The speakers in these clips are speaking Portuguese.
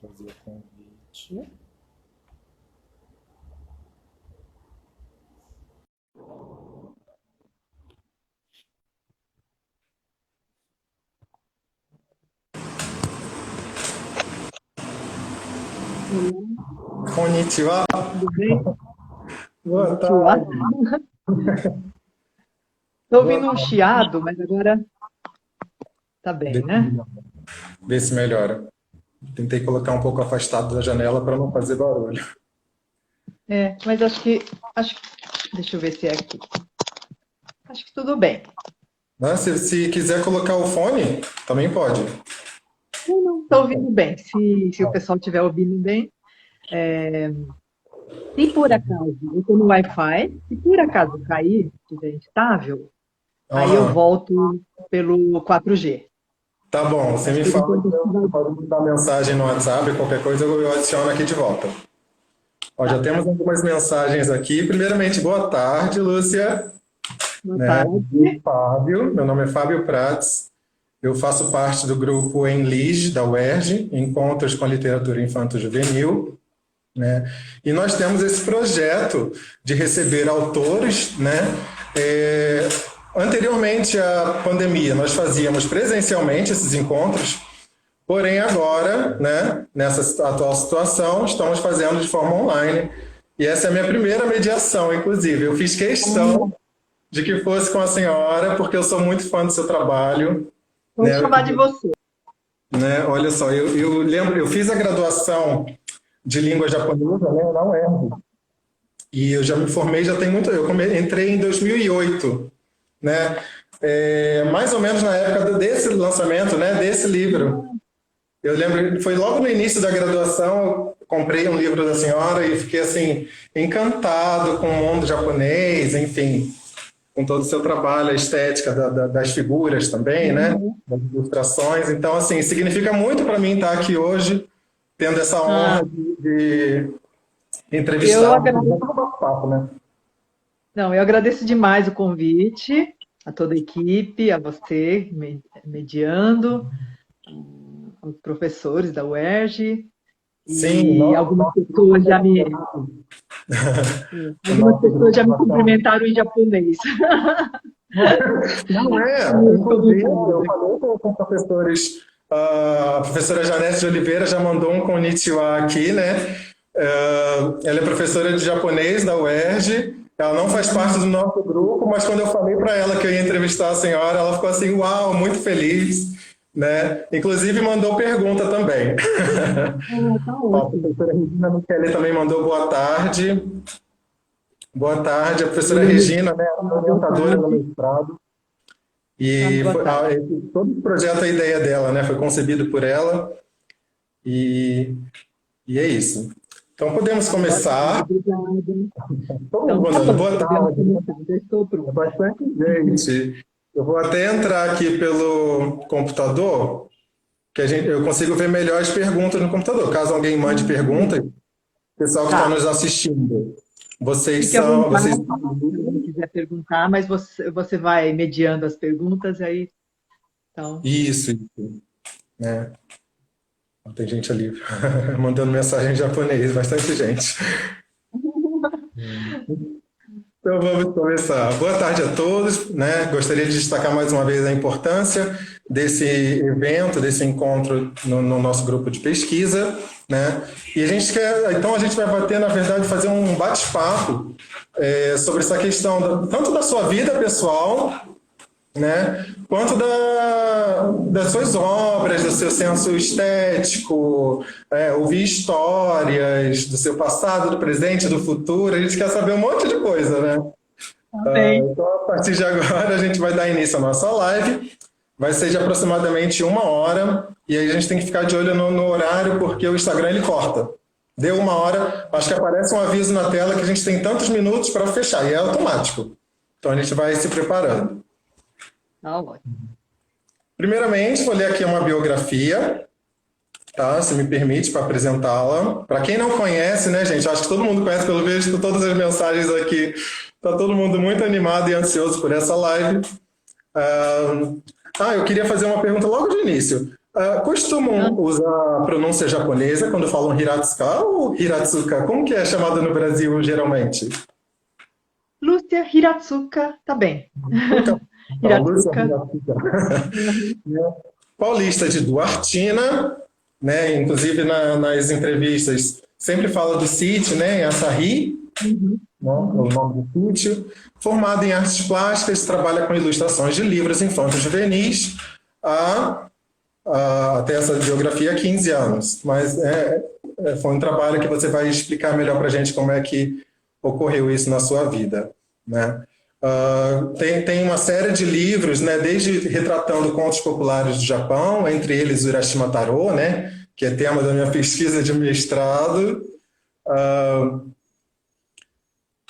fazer o convite. Konnichiwa. Tudo bem? Boa Konnichiwa. tarde. Estou ouvindo um chiado, mas agora tá bem, né? Vê se melhora. Tentei colocar um pouco afastado da janela para não fazer barulho. Mas deixa eu ver se é aqui. Acho que tudo bem. Se quiser colocar o fone, também pode. Não, estou ouvindo bem. Se o pessoal estiver ouvindo bem. Se por acaso eu estou no Wi-Fi, se por acaso cair, estiver instável, aí eu volto pelo 4G. Tá bom, você me fala, você pode mandar mensagem no WhatsApp, qualquer coisa eu adiciono aqui de volta. Ó, já temos algumas mensagens aqui. Primeiramente, boa tarde, Lúcia. Boa tarde. Fábio, meu nome é Fábio Prats. Eu faço parte do grupo Enlige, da UERJ, Encontros com a Literatura Infanto-Juvenil. Né? E nós temos esse projeto de receber autores, né? Anteriormente à pandemia, nós fazíamos presencialmente esses encontros, porém agora, né, nessa atual situação, estamos fazendo de forma online. E essa é a minha primeira mediação, inclusive. Eu fiz questão de que fosse com a senhora, porque eu sou muito fã do seu trabalho. Vou chamar de você. Né? Olha só, eu lembro, eu fiz a graduação de língua japonesa, né, na UERJ. E eu já me formei, já tem muito... Eu entrei em 2008, né? Mais ou menos na época desse lançamento, né, desse livro. Eu lembro, foi logo no início da graduação, eu comprei um livro da senhora e fiquei, assim, encantado com o mundo japonês, enfim, com todo o seu trabalho, a estética das figuras também, né? Das ilustrações. Então, assim, significa muito para mim estar aqui hoje, tendo essa honra de entrevistar. Eu agradeço. Né? Não, eu agradeço demais o convite, a toda a equipe, a você, mediando, aos professores da UERJ. Sim, e algumas pessoas já me cumprimentaram em japonês. Não inclusive, eu falei com professores, a professora Janete de Oliveira já mandou um konnichiwa aqui, né? Ela é professora de japonês da UERJ, ela não faz parte do nosso grupo, mas quando eu falei para ela que eu ia entrevistar a senhora, ela ficou assim, uau, muito feliz. Né? Inclusive mandou pergunta também. A professora Regina Michele também mandou boa tarde. Boa tarde, a professora Regina, né, orientadora do mestrado. E todo o projeto, a ideia dela, né, foi concebido por ela. E é isso. Então podemos começar. Todo mundo mandando boa tarde. Bastante gente. Eu vou até entrar aqui pelo computador, que eu consigo ver melhor as perguntas no computador. Caso alguém mande perguntas, pessoal que está nos assistindo, vocês são... Se alguém quiser perguntar, mas você vai mediando as perguntas aí. Então... Isso. Né? Tem gente ali mandando mensagem em japonês, bastante gente. Então vamos começar. Boa tarde a todos, né? Gostaria de destacar mais uma vez a importância desse evento, desse encontro no nosso grupo de pesquisa, né? E então a gente vai bater, na verdade, fazer um bate-papo sobre essa questão tanto da sua vida pessoal, né? Quanto das suas obras, do seu senso estético, ouvir histórias do seu passado, do presente, do futuro. A gente quer saber um monte de coisa, né? Então, a partir de agora, a gente vai dar início à nossa live. Vai ser de aproximadamente 1 hora. E aí a gente tem que ficar de olho no horário, porque o Instagram ele corta. Deu 1 hora, acho que aparece um aviso na tela que a gente tem tantos minutos para fechar. E é automático. Então, a gente vai se preparando. Primeiramente, vou ler aqui uma biografia, tá? Se me permite, para apresentá-la. Para quem não conhece, né, gente? Acho que todo mundo conhece, pelo visto, todas as mensagens aqui. Está todo mundo muito animado e ansioso por essa live. Eu queria fazer uma pergunta logo de início. Costumam usar a pronúncia japonesa quando falam Hiratsuka ou Hiratsuka? Como que é chamado no Brasil, geralmente? Lúcia Hiratsuka, tá bem. Então, Lúcia Hiratsuka. Hiratsuka. Uhum. Paulista de Duartina, né? Inclusive nas entrevistas sempre fala do sítio, né? Em Açaí, Uhum. né? O nome do sítio. Formado em artes plásticas, trabalha com ilustrações de livros infantos juvenis até essa biografia há 15 anos. Mas foi um trabalho que você vai explicar melhor para a gente como é que ocorreu isso na sua vida, né? Tem uma série de livros, né, desde retratando contos populares do Japão, entre eles Urashima Taro, né, que é tema da minha pesquisa de mestrado,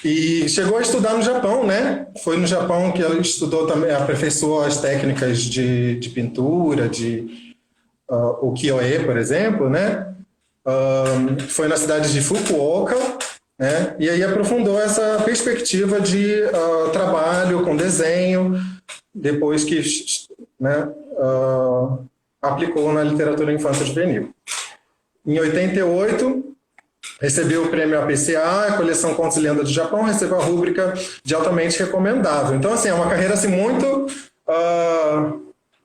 e chegou a estudar no Japão, né? Foi no Japão que ela estudou também, aperfeiçoou as técnicas de pintura, de ukiyo-e, por exemplo, né? Foi na cidade de Fukuoka, né? E aí aprofundou essa perspectiva de trabalho com desenho, depois que, né, aplicou na literatura infanto-juvenil. Em 88, recebeu o prêmio APCA, a coleção Contos e Lendas do Japão, recebeu a rúbrica de altamente recomendável. Então, assim, é uma carreira assim, muito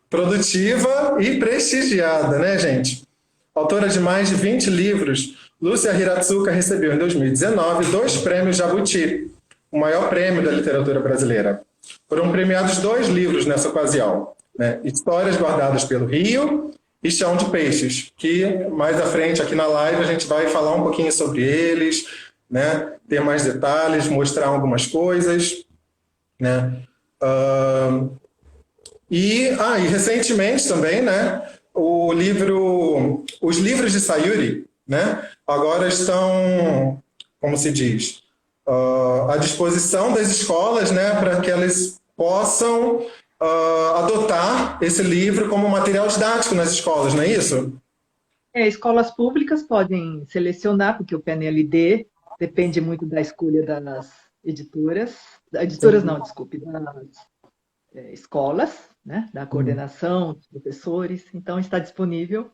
produtiva e prestigiada, né, gente? Autora de mais de 20 livros, Lúcia Hiratsuka recebeu em 2019 2 prêmios Jabuti, o maior prêmio da literatura brasileira. Foram premiados 2 livros nessa ocasião, né? Histórias Guardadas pelo Rio e Chão de Peixes, que mais à frente aqui na live a gente vai falar um pouquinho sobre eles, né? Ter mais detalhes, mostrar algumas coisas, né? E recentemente também, né? Os livros de Sayuri, né? Agora estão, como se diz, à disposição das escolas, né? Para que elas possam adotar esse livro como material didático nas escolas, não é isso? Escolas públicas podem selecionar, porque o PNLD depende muito da escolha das editoras. Editoras não, desculpe, das escolas, né? Da coordenação, dos professores. Então, está disponível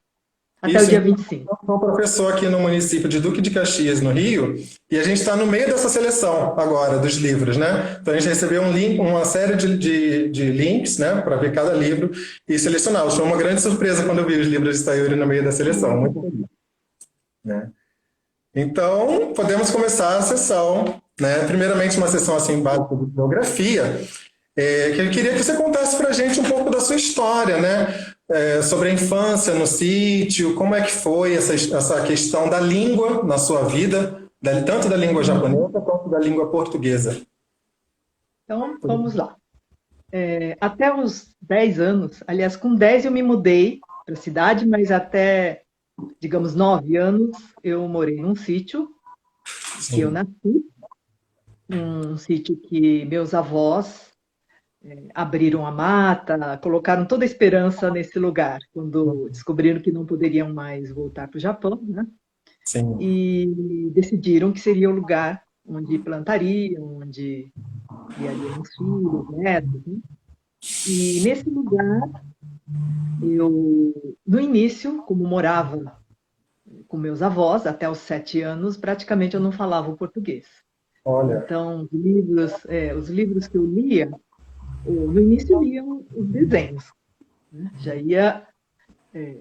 até o dia 25. Eu sou professor aqui no município de Duque de Caxias, no Rio, e a gente está no meio dessa seleção agora dos livros, né? Então a gente recebeu uma série de links, né, para ver cada livro e selecioná-los. Foi uma grande surpresa quando eu vi os livros de Sayuri no meio da seleção. Muito feliz, né? Então, podemos começar a sessão, né? Primeiramente, uma sessão assim básica de biografia, que eu queria que você contasse para a gente um pouco da sua história, né? Sobre a infância no sítio, como é que foi essa questão da língua na sua vida, tanto da língua japonesa quanto da língua portuguesa. Então, vamos lá. Até os 10 anos, aliás, com 10 eu me mudei para a cidade, mas até, digamos, 9 anos eu morei num sítio que eu nasci, um sítio que meus avós abriram a mata, colocaram toda a esperança nesse lugar, quando descobriram que não poderiam mais voltar para o Japão, né? Sim. E decidiram que seria o lugar onde plantariam, onde criariam os filhos, netos, né? E nesse lugar, no início, como morava com meus avós, até os 7 anos, praticamente eu não falava o português. Olha. Então, os livros que eu lia, no início liam os desenhos, né? Já ia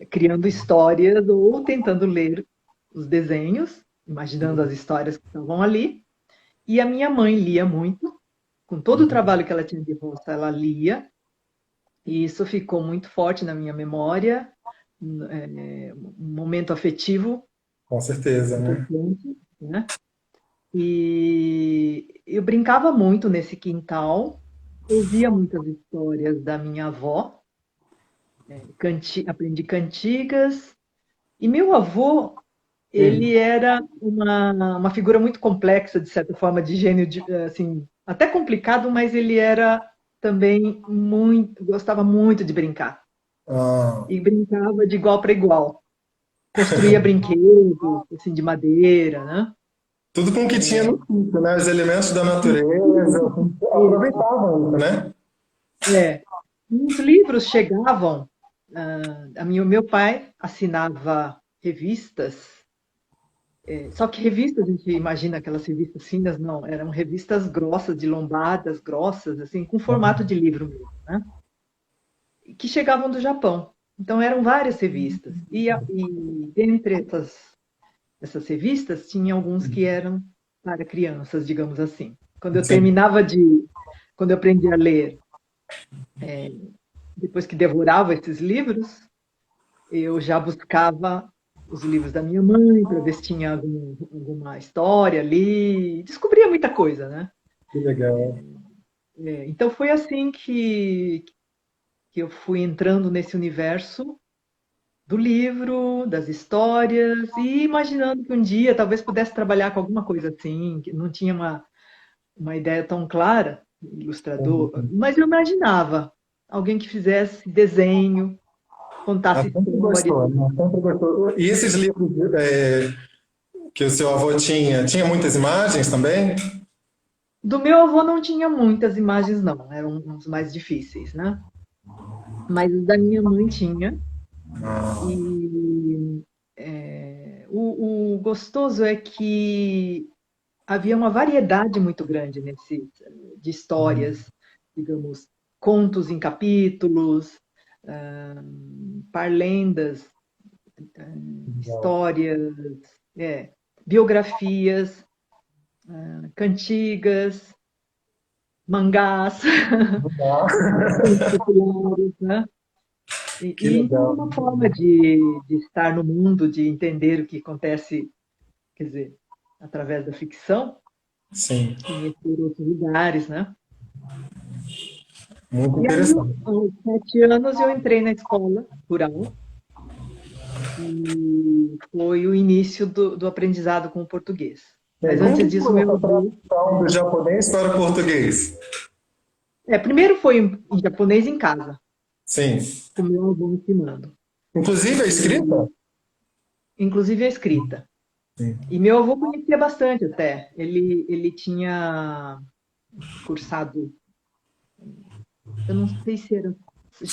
criando histórias ou tentando ler os desenhos, imaginando as histórias que estavam ali. E a minha mãe lia muito, com todo o trabalho que ela tinha de roça, ela lia, e isso ficou muito forte na minha memória, um momento afetivo. Com certeza, né? E eu brincava muito nesse quintal, ouvia muitas histórias da minha avó, aprendi cantigas, e meu avô, ele era uma figura muito complexa, de certa forma, de gênio, assim, até complicado, mas ele era também gostava muito de brincar. E brincava de igual para igual. Construía brinquedos, assim, de madeira, né? Tudo com o que tinha no sítio, né? Os elementos da natureza, aproveitavam isso, né? Os livros chegavam o meu pai assinava revistas, só que revistas, a gente imagina aquelas revistas finas, não, eram revistas grossas, de lombadas grossas, assim, com formato de livro mesmo, né? Que chegavam do Japão. Então eram várias revistas. E dentre essas revistas, tinha alguns que eram para crianças, digamos assim. Sim, Quando eu aprendi a ler, depois que devorava esses livros, eu já buscava os livros da minha mãe para ver se tinha alguma história ali. Descobria muita coisa, né? que legal. Então foi assim que eu fui entrando nesse universo do livro, das histórias, e imaginando que um dia talvez pudesse trabalhar com alguma coisa assim, que não tinha uma ideia tão clara, ilustrador, mas eu imaginava alguém que fizesse desenho, Ah, contasse sempre história. gostou, né? Sempre gostou. E esses livros que o seu avô tinha muitas imagens também? Do meu avô não tinha muitas imagens, não, eram uns mais difíceis, né? Mas os da minha mãe tinha. E o gostoso é que havia uma variedade muito grande de histórias, digamos, contos em capítulos, parlendas, Legal. histórias, biografias, cantigas, mangás, Legal. contos populares, né? Que Então, legal. uma forma de estar no mundo, de entender o que acontece, quer dizer, através da ficção, Sim, conhecer outros lugares, né? muito E aí, interessante. aos 7 anos, eu entrei na escola rural e foi o início do aprendizado com o português. Mas Como antes que disso, foi meu essa avô... tradução do japonês para o português? Primeiro foi em japonês em casa, Sim. com meu avô ensinando. Inclusive a escrita? E, inclusive a escrita. Sim. E meu avô conhecia bastante até. Ele tinha cursado, eu não sei se era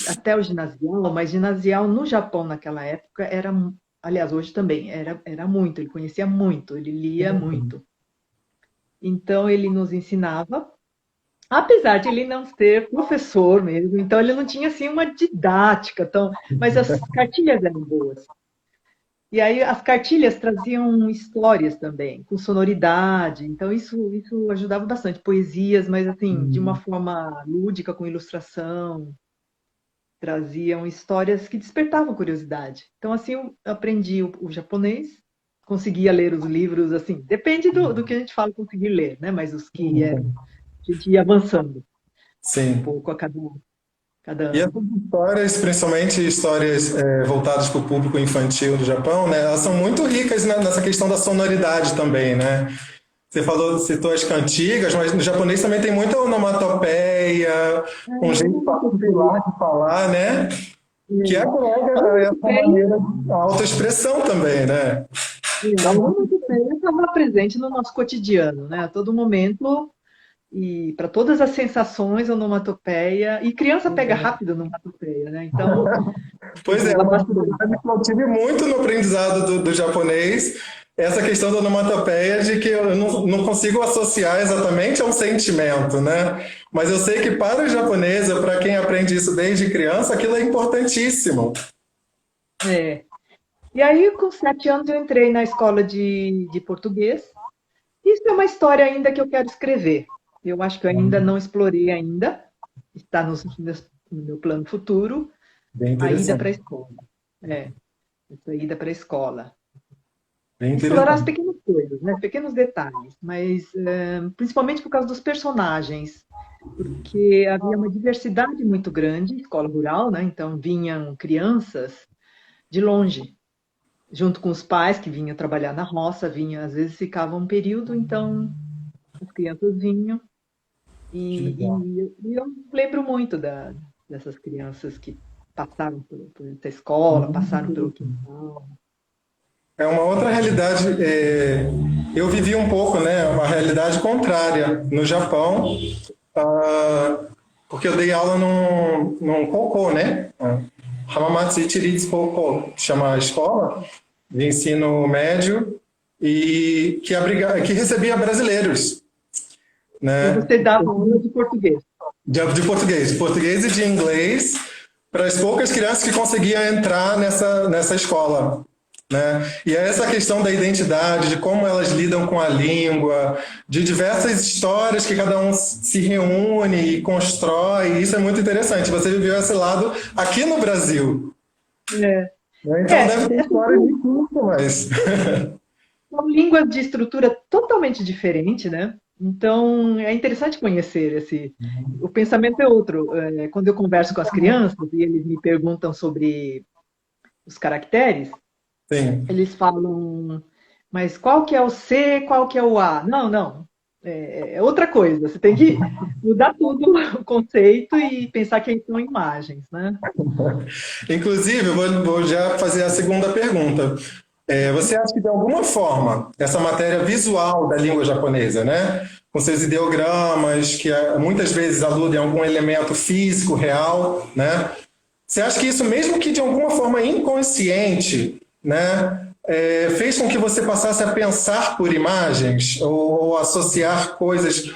até o ginasial, mas ginasial no Japão naquela época era, aliás, hoje também, era muito, ele conhecia muito, ele lia muito. Então ele nos ensinava, apesar de ele não ser professor mesmo, então ele não tinha assim uma didática tão, mas as cartilhas eram boas. E aí as cartilhas traziam histórias também, com sonoridade, então isso ajudava bastante, poesias, mas assim, de uma forma lúdica, com ilustração, traziam histórias que despertavam curiosidade. Então assim eu aprendi o japonês, conseguia ler os livros, assim, depende do que a gente fala conseguir ler, né? Mas os que eram, a gente ia avançando um Sim. pouco a cada E ano. essas histórias, principalmente histórias voltadas para o público infantil do Japão, né, elas são muito ricas, né, nessa questão da sonoridade também, né? Você falou, citou as cantigas, mas no japonês também tem muita onomatopeia, um jeito particular de falar, né? Que A agrega essa onomatopeia maneira de autoexpressão também, né? A onomatopeia estava presente no nosso cotidiano, né? A todo momento e para todas as sensações, onomatopeia. E criança pega rápido onomatopeia, né? Então, Pois é, usava uma bastante. dificuldade que eu tive muito no aprendizado do japonês, essa questão da onomatopeia de que eu não consigo associar exatamente a um sentimento, né? Mas eu sei que para o japonês, para quem aprende isso desde criança, aquilo é importantíssimo. É. E aí, com 7 anos, eu entrei na escola de português. Isso é uma história ainda que eu quero escrever. Eu acho que eu ainda não explorei ainda. Está no meu plano futuro, Bem a ida interessante, para a escola. É, essa ida para a escola. bem Explorar as interessante. pequenas coisas, né? Pequenos detalhes, mas principalmente por causa dos personagens, porque havia uma diversidade muito grande, escola rural, né? Então vinham crianças de longe, junto com os pais que vinham trabalhar na roça, vinham, às vezes ficavam um período, então as crianças vinham Que legal. e eu lembro muito dessas crianças que passaram por essa escola, Muito passaram pelo interessante. quintal. É uma outra realidade. Eu vivi um pouco, né, uma realidade contrária no Japão, ah, porque eu dei aula num cocô, né? Hamamatsu Ichiritsu Koukou, chama a escola de ensino médio, e que recebia brasileiros, E né? você dava aula de português. De português e de inglês, para as poucas crianças que conseguiam entrar nessa escola, né? E é essa questão da identidade, de como elas lidam com a língua, de diversas histórias que cada um se reúne e constrói, isso é muito interessante. Você viveu esse lado aqui no Brasil, É, né? Então é, deve ter essas histórias de tudo, mas... são línguas de estrutura totalmente diferente, né? Então, é interessante conhecer esse. O pensamento é outro. Quando eu converso com as crianças e eles me perguntam sobre os caracteres, Sim. eles falam, mas qual que é o C, qual que é o A? Não, não. É outra coisa. Você tem que mudar tudo o conceito e pensar que são imagens, né? Inclusive, eu vou já fazer a segunda pergunta. Você acha que, de alguma forma, essa matéria visual da língua japonesa, né, com seus ideogramas, que muitas vezes aludem a algum elemento físico, real, né, você acha que isso, mesmo que de alguma forma inconsciente, né, fez com que você passasse a pensar por imagens ou associar coisas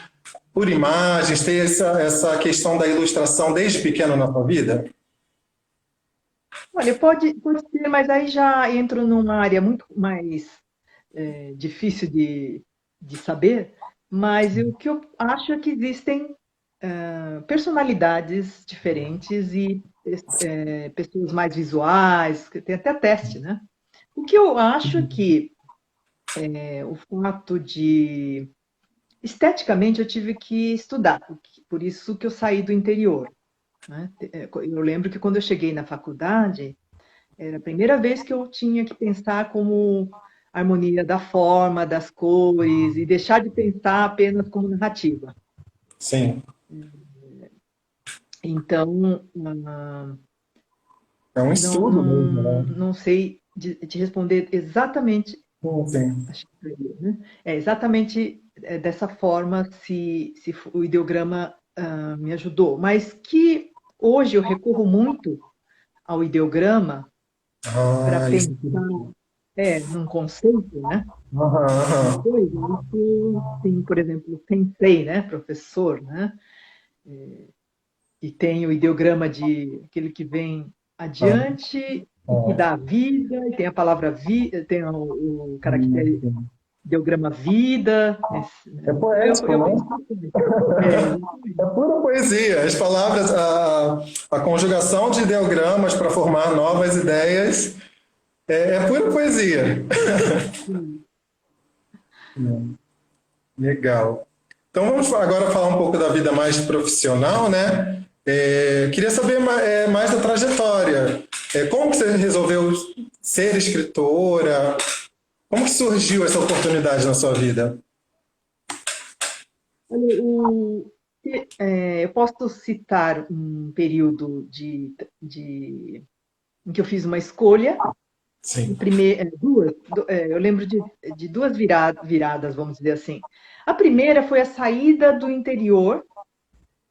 por imagens, ter essa questão da ilustração desde pequeno na sua vida? Olha, pode ser, mas aí já entro numa área muito mais difícil de saber, mas o que eu acho é que existem personalidades diferentes e pessoas mais visuais, que tem até teste, né? O que eu acho é que o fato de... Esteticamente, eu tive que estudar, por isso que eu saí do interior, né? Eu lembro que quando eu cheguei na faculdade, era a primeira vez que eu tinha que pensar como harmonia da forma, das cores, e deixar de pensar apenas como narrativa. Sim, Então, é um não, estudo não, mesmo, né? não sei te responder exatamente, Sim. acho que seria, né? Exatamente dessa forma se o ideograma me ajudou, mas que hoje eu recorro muito ao ideograma para Ah, isso. pensar num conceito, né? Aham, Uma aham. coisa, isso tem, por exemplo, sensei, né? Professor, né? E tem o ideograma de aquele que vem Ah, adiante e que é. dá vida, e tem a palavra vida, tem o caractere Sim. ideograma vida. É Então poético, eu né? penso bastante. Exatamente. É pura poesia. As palavras, a conjugação de ideogramas para formar novas ideias é pura poesia. Legal. Então vamos agora falar um pouco da vida mais profissional, né? Queria saber mais da trajetória. Como que você resolveu ser escritora? Como que surgiu essa oportunidade na sua vida? Olha, eu posso citar um período em que eu fiz uma escolha. Sim. Eu lembro de duas viradas, vamos dizer assim. A primeira foi a saída do interior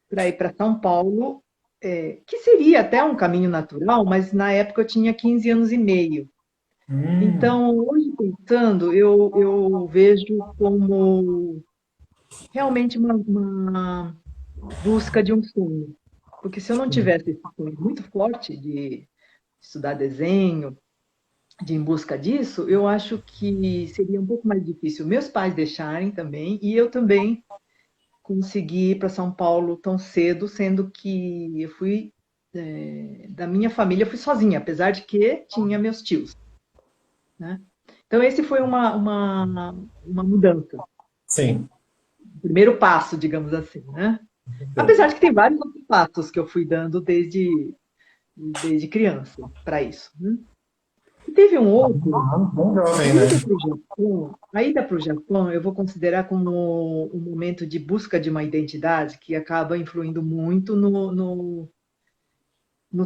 para ir para São Paulo, que seria até um caminho natural, mas na época eu tinha 15 anos e meio. Hum, Então, hoje pensando, eu vejo como realmente uma busca de um sonho. Porque se eu não tivesse esse sonho muito forte de estudar desenho, de ir em busca disso, eu acho que seria um pouco mais difícil meus pais deixarem também, e eu também conseguir ir para São Paulo tão cedo, sendo que eu fui, da minha família, eu fui sozinha, apesar de que tinha meus tios, né? Então, esse foi uma mudança, sim. o primeiro passo, digamos assim, né? Apesar de que tem vários outros passos que eu fui dando desde criança para isso, né? E teve um outro. Bem A jovem, né? ida para o Japão, a ida para o Japão, eu vou considerar como um momento de busca de uma identidade que acaba influindo muito no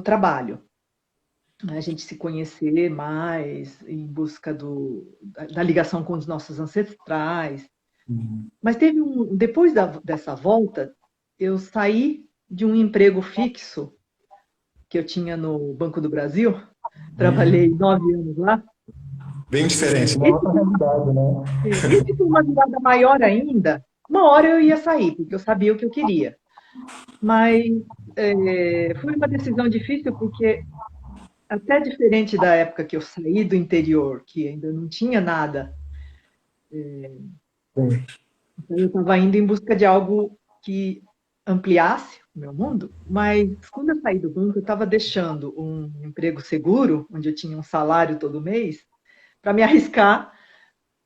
trabalho, né? A gente se conhecer mais em busca da ligação com os nossos ancestrais. Mas depois dessa volta, eu saí de um emprego fixo que eu tinha no Banco do Brasil, trabalhei Uhum. 9 anos lá. Bem diferente, uma Esse, outra realidade, né? esse foi uma virada maior ainda. Uma hora eu ia sair, porque eu sabia o que eu queria. Mas foi uma decisão difícil, porque até diferente da época que eu saí do interior, que ainda não tinha nada, Sim. então eu estava indo em busca de algo que ampliasse o meu mundo, mas quando eu saí do banco, eu estava deixando um emprego seguro, onde eu tinha um salário todo mês, para me arriscar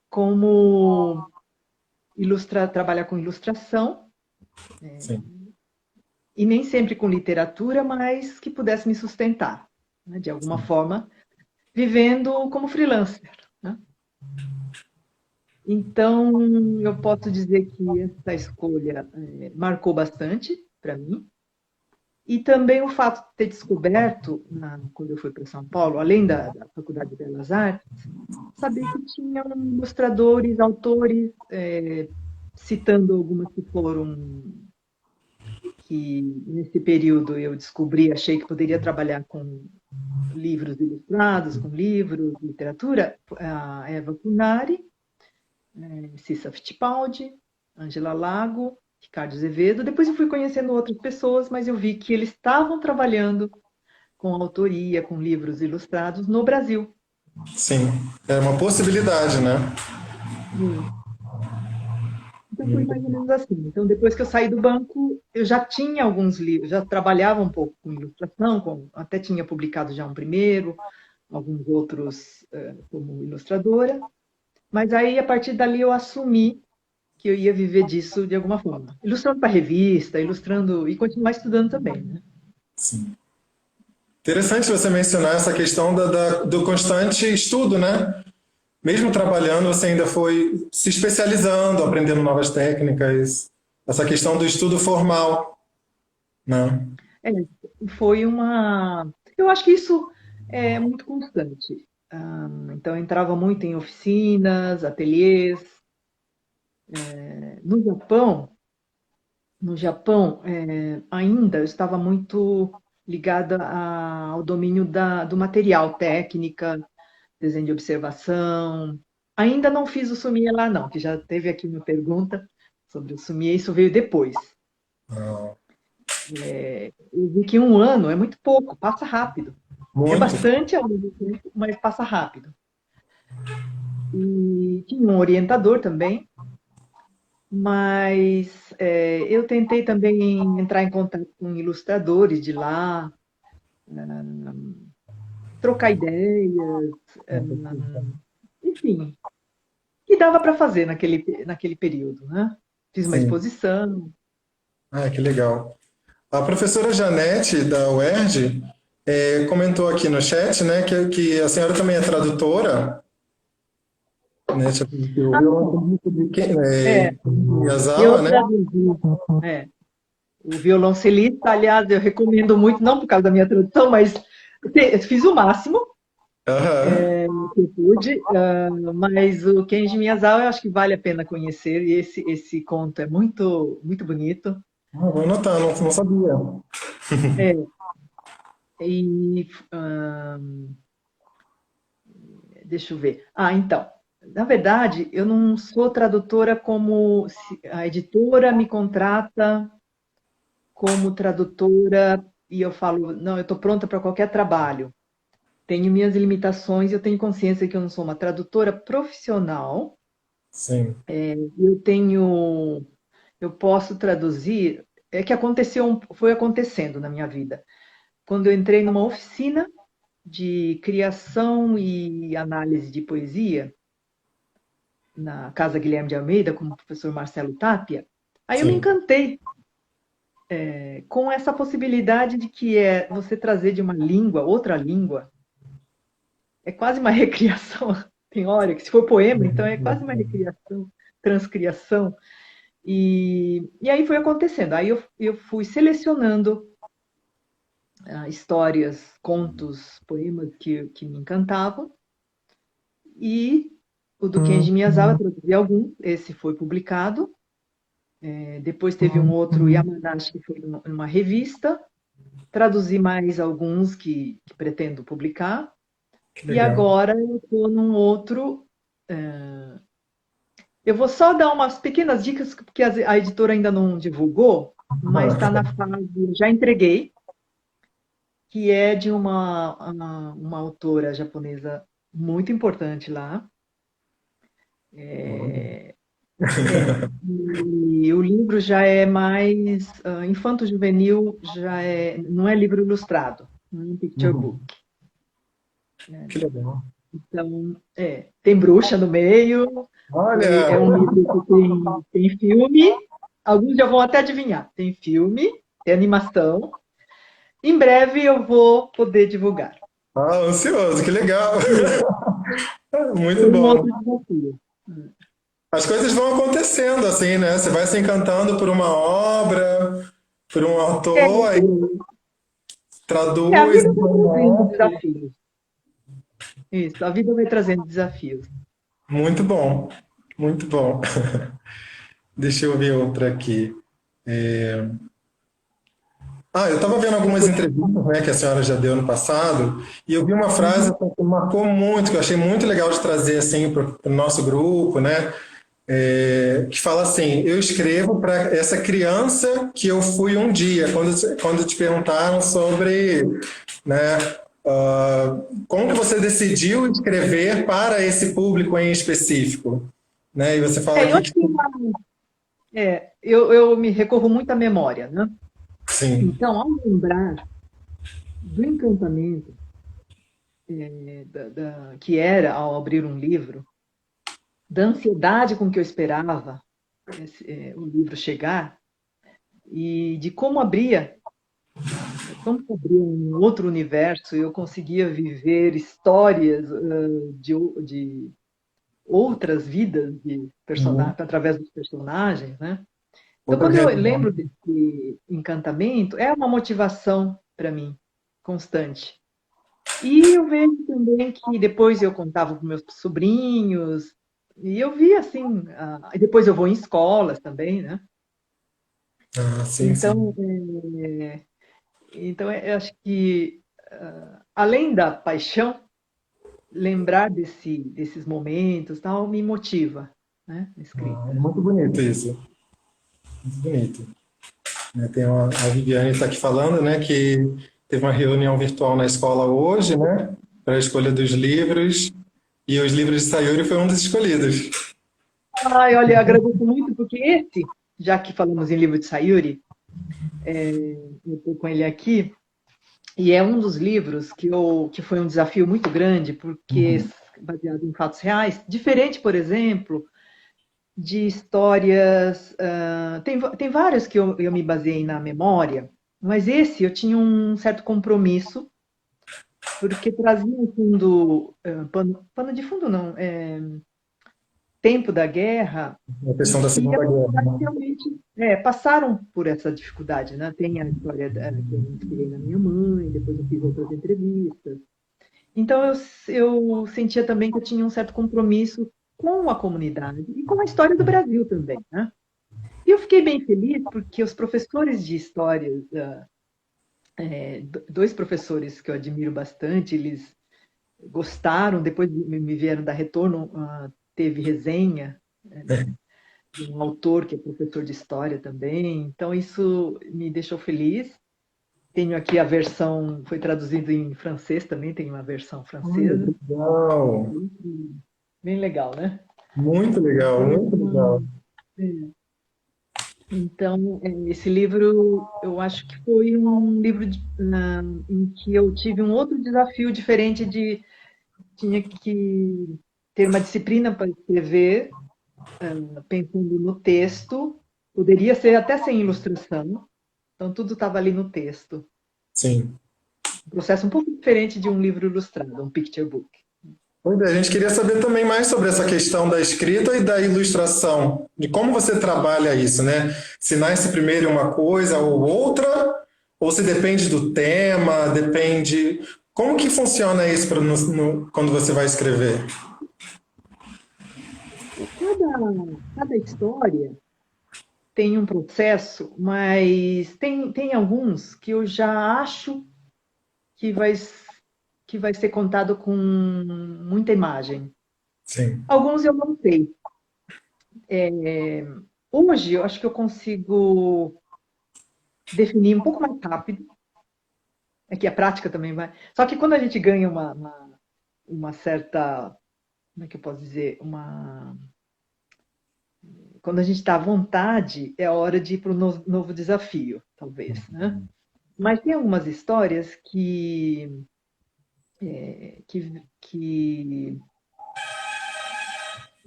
como trabalhar com ilustração, Sim. e nem sempre com literatura, mas que pudesse me sustentar, né, de alguma forma, vivendo como freelancer, né? Então, eu posso dizer que essa escolha marcou bastante para mim. E também o fato de ter descoberto, quando eu fui para São Paulo, além da Faculdade de Belas Artes, saber que tinham ilustradores, autores, citando algumas que foram, que nesse período eu descobri, achei que poderia trabalhar com livros ilustrados, com livros, literatura, a Eva Funari, Cissa Fittipaldi, Angela Lago, Ricardo Azevedo. Depois eu fui conhecendo outras pessoas, mas eu vi que eles estavam trabalhando com autoria, com livros ilustrados no Brasil. Sim. É uma possibilidade, né? Então foi mais ou menos assim. Então depois que eu saí do banco, eu já tinha alguns livros, já trabalhava um pouco com ilustração, até tinha publicado já um primeiro, alguns outros como ilustradora. Mas aí a partir dali eu assumi que eu ia viver disso de alguma forma. Ilustrando para revista, ilustrando e continuar estudando também, né? Sim. Interessante você mencionar essa questão do constante estudo, né? Mesmo trabalhando, você ainda foi se especializando, aprendendo novas técnicas. Essa questão do estudo formal, né? É, foi uma. Eu acho que isso é muito constante. Então, eu entrava muito em oficinas, ateliês. No Japão, ainda eu estava muito ligada ao domínio do material, técnica, desenho de observação. Ainda não fiz o sumiê lá, não, que já teve aqui uma pergunta sobre o sumiê, isso veio depois. Ah, Eu vi que 1 ano é muito pouco, passa rápido. É muito. bastante ao mesmo tempo, mas passa rápido. E tinha um orientador também, mas eu tentei também entrar em contato com ilustradores de lá, trocar ideias, enfim, o que dava para fazer naquele período, né? Fiz uma Sim. exposição. Ah, que legal. A professora Janete, da UERJ, comentou aqui no chat, né, que a senhora também é tradutora, né, tipo, que o Ah, violoncelo de é, Miyazawa, eu né? traduzi. É, o violoncelista, aliás, eu recomendo muito, não por causa da minha tradução, mas fiz o máximo Aham. que eu pude, mas o Kenji Miyazawa eu acho que vale a pena conhecer, e esse conto é muito, muito bonito. Ah, vou anotar, não sabia. É, e deixa eu ver. Então, na verdade, eu não sou tradutora como a editora me contrata como tradutora e eu falo, não, eu estou pronta para qualquer trabalho. Tenho minhas limitações, eu tenho consciência que eu não sou uma tradutora profissional. Sim, Eu posso traduzir. É que foi acontecendo na minha vida. Quando eu entrei numa oficina de criação e análise de poesia, na Casa Guilherme de Almeida, com o professor Marcelo Tapia, aí eu me sim. encantei com essa possibilidade de que é você trazer de uma língua, outra língua, é quase uma recriação. Tem hora que se for poema, então é quase uma recriação, transcriação. E aí foi acontecendo. Aí eu fui selecionando histórias, contos, poemas que me encantavam. E o do Kenji Miyazawa, eu traduzi algum, esse foi publicado. Depois teve um outro, Yamanashi, que foi numa revista. traduzi mais alguns que pretendo publicar. Que E legal. agora eu estou num outro. Eu vou só dar umas pequenas dicas, porque a editora ainda não divulgou, mas está na fase. Já entreguei, que é de uma autora japonesa muito importante lá. E o livro já é mais infanto-juvenil, não é livro ilustrado, não é um picture book. Uhum. Que legal. Então, tem bruxa no meio, Olha, é um livro que tem filme, alguns já vão até adivinhar, tem filme, tem animação. Em breve eu vou poder divulgar. ansioso, que legal. Muito Foi um bom. outro desafio. As coisas vão acontecendo assim, né? Você vai se encantando por uma obra, por um É, autor, aí a traduz. vida vai trazendo desafios. Isso, a vida vai trazendo desafios. Muito bom, muito bom. Deixa eu ver outra aqui. Eu estava vendo algumas entrevistas, né, que a senhora já deu no passado, e eu vi uma frase assim, que marcou muito, que eu achei muito legal de trazer assim para o nosso grupo, né? Que fala assim: eu escrevo para essa criança que eu fui um dia, quando te perguntaram sobre, né, como que você decidiu escrever para esse público em específico, né? E você fala aqui Eu que tenho eu me recorro muito à memória, né? sim, Então, ao lembrar do encantamento que era ao abrir um livro, da ansiedade com que eu esperava o livro chegar e de como abria um outro universo, eu conseguia viver histórias de outras vidas através dos personagens, né? Então, outra quando eu realidade. lembro desse encantamento, é uma motivação para mim, constante. E eu vejo também que depois eu contava para meus sobrinhos, e eu vi assim, e depois eu vou em escolas também, né? Sim, sim. Então, eu acho que, além da paixão, lembrar desses momentos tal, me motiva, né? A É escrita. muito bonito isso, muito bonito. Né, a Viviane está aqui falando, né, que teve uma reunião virtual na escola hoje, né, para a escolha dos livros, e os livros de Sayuri foi um dos escolhidos. Ai, olha, eu agradeço muito, porque já que falamos em livro de Sayuri, eu estou com ele aqui, e é um dos livros que foi um desafio muito grande, porque Uhum. baseado em fatos reais, diferente, por exemplo, de histórias. Tem vários que eu me baseei na memória, mas esse eu tinha um certo compromisso, porque trazia um fundo, pano de fundo não, tempo da guerra, A em questão da que a Segunda Guerra, comunidade né? realmente passaram por essa dificuldade, né? Tem a história que eu me inspirei na minha mãe, depois eu fiz outras entrevistas. Então eu sentia também que eu tinha um certo compromisso com a comunidade e com a história do Brasil também, né? E eu fiquei bem feliz porque os professores de história, dois professores que eu admiro bastante, eles gostaram, depois me vieram dar retorno, teve resenha de um autor que é professor de história também, então isso me deixou feliz. Tenho aqui a versão, foi traduzido em francês também, tem uma versão Olha, que francesa, legal, bem legal, né? muito legal, Então, muito legal. esse livro, eu acho que foi um livro em que eu tive um outro desafio diferente tinha que ter uma disciplina para escrever, pensando no texto, poderia ser até sem ilustração, então tudo estava ali no texto. Sim. Um processo um pouco diferente de um livro ilustrado, um picture book. Pois é, a gente queria saber também mais sobre essa questão da escrita e da ilustração, de como você trabalha isso, né? Se nasce primeiro uma coisa ou outra, ou se depende do tema, depende. Como que funciona isso quando você vai escrever? Cada história tem um processo, mas tem alguns que eu já acho que que vai ser contado com muita imagem. Sim. Alguns eu não sei. Hoje eu acho que eu consigo definir um pouco mais rápido. É que a prática também vai. Só que quando a gente ganha uma certa, como é que eu posso dizer? Quando a gente está à vontade, é hora de ir para o novo desafio, talvez, né? Mas tem algumas histórias que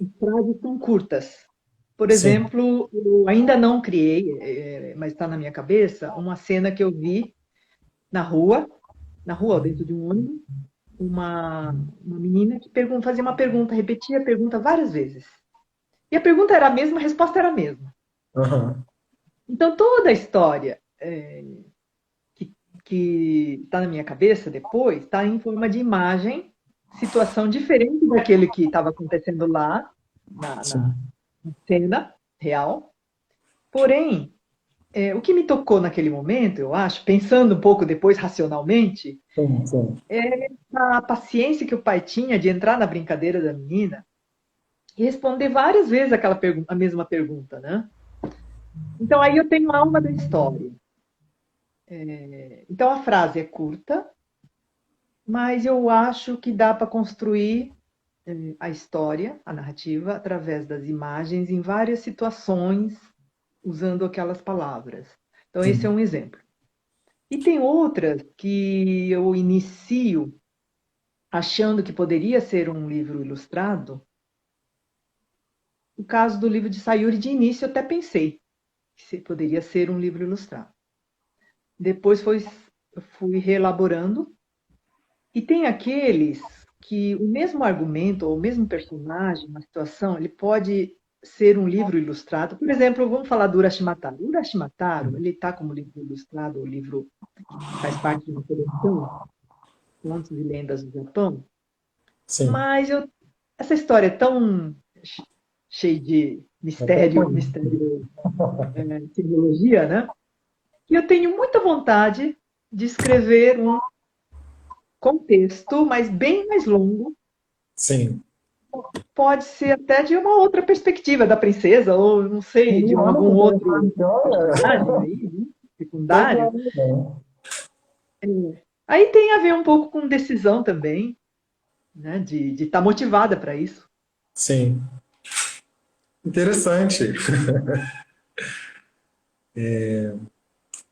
as frases são curtas. Por Sim. exemplo, eu ainda não criei, mas está na minha cabeça, uma cena que eu vi na rua, ou dentro de um ônibus, uma menina que fazia uma pergunta, repetia a pergunta várias vezes. E a pergunta era a mesma, a resposta era a mesma. Aham. Então, toda a história que está na minha cabeça depois está em forma de imagem, situação diferente daquele que estava acontecendo lá, na Sim. cena real. Porém, o que me tocou naquele momento, eu acho, pensando um pouco depois racionalmente, Sim, sim. a paciência que o pai tinha de entrar na brincadeira da menina e responder várias vezes a mesma pergunta, né? Então aí eu tenho a alma da história. Então a frase é curta, mas eu acho que dá para construir a história, a narrativa, através das imagens em várias situações, usando aquelas palavras. Então esse é Sim. um exemplo. E tem outras que eu inicio achando que poderia ser um livro ilustrado. O caso do livro de Sayuri, de início, eu até pensei que poderia ser um livro ilustrado. Depois fui reelaborando. E tem aqueles que o mesmo argumento ou o mesmo personagem, uma situação, ele pode ser um livro ilustrado. Por exemplo, vamos falar do Urashimataro. O Urashimataro, ele está como livro ilustrado, o livro que faz parte de uma coleção, Contos e Lendas do Japão. Sim. Mas essa história é tão cheia de Até mistério, conheço. simbologia, né? Que eu tenho muita vontade de escrever um contexto, mas bem mais longo. Sim. Pode ser até de uma outra perspectiva da princesa, ou não sei, de Olha que algum outro interessante, olha. personagem aí, né? Pois Secundário. é. Aí tem a ver um pouco com decisão também, né? De estar motivada para isso. Sim. Interessante.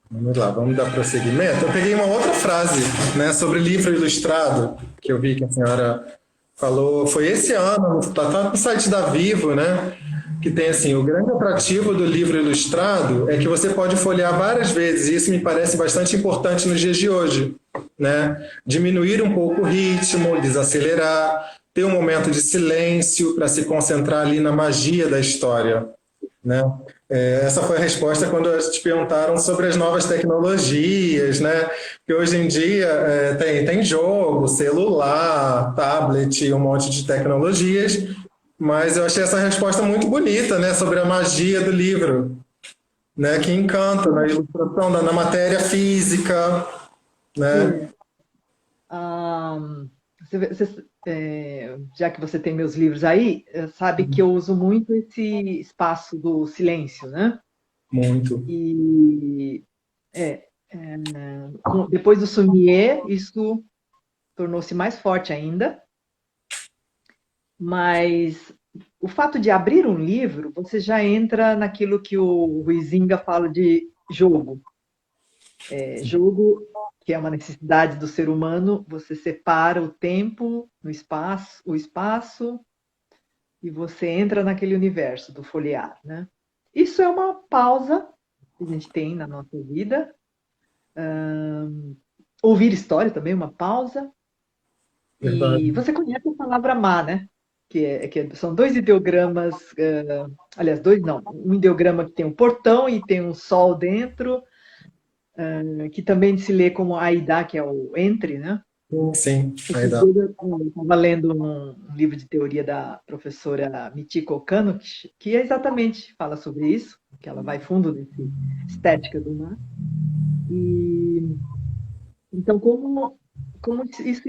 Vamos lá, vamos dar prosseguimento. Eu peguei uma outra frase, né, sobre livro ilustrado, que eu vi que a senhora falou, foi esse ano, está no site da Vivo, né, que tem assim, o grande atrativo do livro ilustrado é que você pode folhear várias vezes, e isso me parece bastante importante nos dias de hoje, né, diminuir um pouco o ritmo, desacelerar, ter um momento de silêncio para se concentrar ali na magia da história, né? Essa foi a resposta quando te perguntaram sobre as novas tecnologias, né? Que hoje em dia tem jogo, celular, tablet, um monte de tecnologias, mas eu achei essa resposta muito bonita, né? Sobre a magia do livro, né? Que encanta na ilustração, na matéria física, né? É, já que você tem meus livros aí, sabe que eu uso muito esse espaço do silêncio, né? Muito. E depois do Sumier, isso tornou-se mais forte ainda, mas o fato de abrir um livro, você já entra naquilo que o Huizinga fala de jogo. Jogo, que é uma necessidade do ser humano, você separa o tempo, o espaço, e você entra naquele universo do folhear, né? Isso é uma pausa que a gente tem na nossa vida. Ouvir história também é uma pausa. E Verdade. você conhece a palavra má, né? São dois ideogramas, aliás, dois não, um ideograma que tem um portão e tem um sol dentro, que também se lê como Aida, que é o entre, né? Sim, aí Esses dá. dias eu estava lendo um livro de teoria da professora Michiko Kano, que exatamente fala sobre isso. que ela vai fundo nesse estética do mar. E então, como isso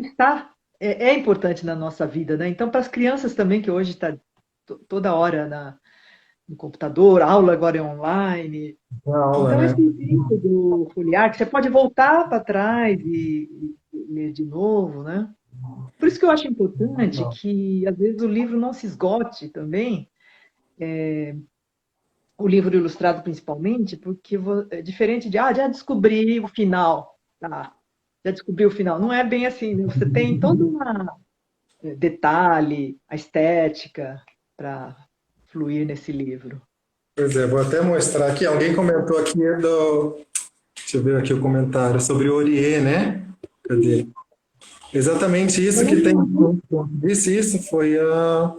é importante na nossa vida, né? Então, para as crianças também, que hoje está toda hora no computador, a aula agora é online. Na aula, Então, né? esse livro do folhear, que você pode voltar para trás e ler de novo, né? Por isso que eu acho importante que, às vezes, o livro não se esgote também, o livro ilustrado principalmente, porque é diferente de, já descobri o final, tá? Já descobri o final. Não é bem assim, né? Você tem todo um detalhe, a estética para fluir nesse livro. Pois é, vou até mostrar aqui. Alguém comentou aqui deixa eu ver aqui o comentário sobre o Orie, né? Cadê? Exatamente isso que tem. Disse isso foi a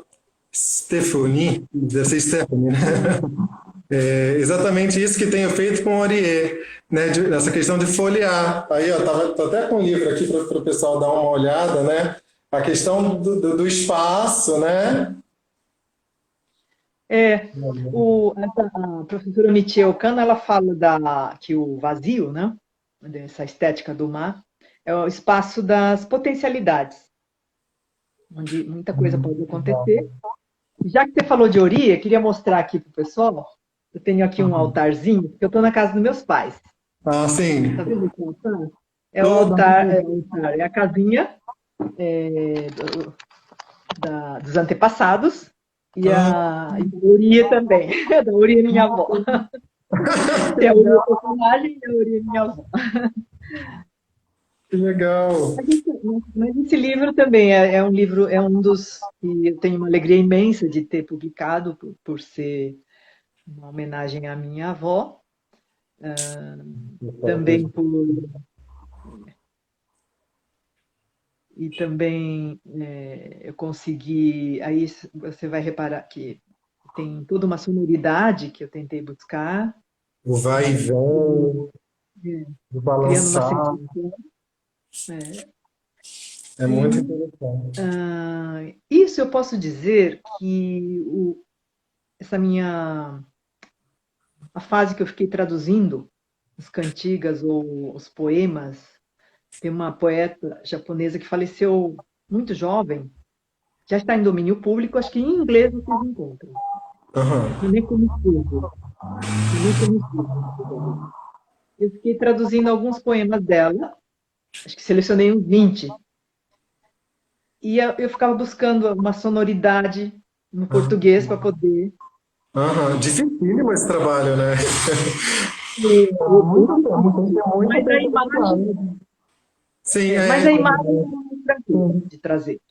Stephanie, deve ser Stephanie, né? É exatamente isso que tenho feito com o Orie, né? Essa questão de folhear. Aí, ó, tô até com um livro aqui para o pessoal dar uma olhada, né? A questão do espaço, né? A professora Michio Kano, ela fala que o vazio, né? Dessa estética do mar, é o espaço das potencialidades, onde muita coisa pode acontecer. Já que você falou de Oria, queria mostrar aqui para o pessoal. Eu tenho aqui um altarzinho, porque eu estou na casa dos meus pais. Ah, sim. Tá vendo esse altar? É o altar, é a casinha dos antepassados e a Uria também. Da Uria minha avó. Tem a Uria personagem e a Uria minha avó. Que legal. Mas esse livro também é um livro, é um dos que eu tenho uma alegria imensa de ter publicado por ser uma homenagem à minha avó. Também eu consegui, aí você vai reparar que tem toda uma sonoridade que eu tentei buscar. O vai e vem, o Criando uma balançar. sensação. É muito interessante. Isso eu posso dizer que essa a fase que eu fiquei traduzindo as cantigas ou os poemas, tem uma poeta japonesa que faleceu muito jovem, já está em domínio público, acho que em inglês vocês encontram. Mineko Misuzu. Eu fiquei traduzindo alguns poemas dela, acho que selecionei uns 20. E eu ficava buscando uma sonoridade no português para poder. Dificílimo esse trabalho, né? Mas a imagem. Sim, mas a imagem era mais tranquila de trazer.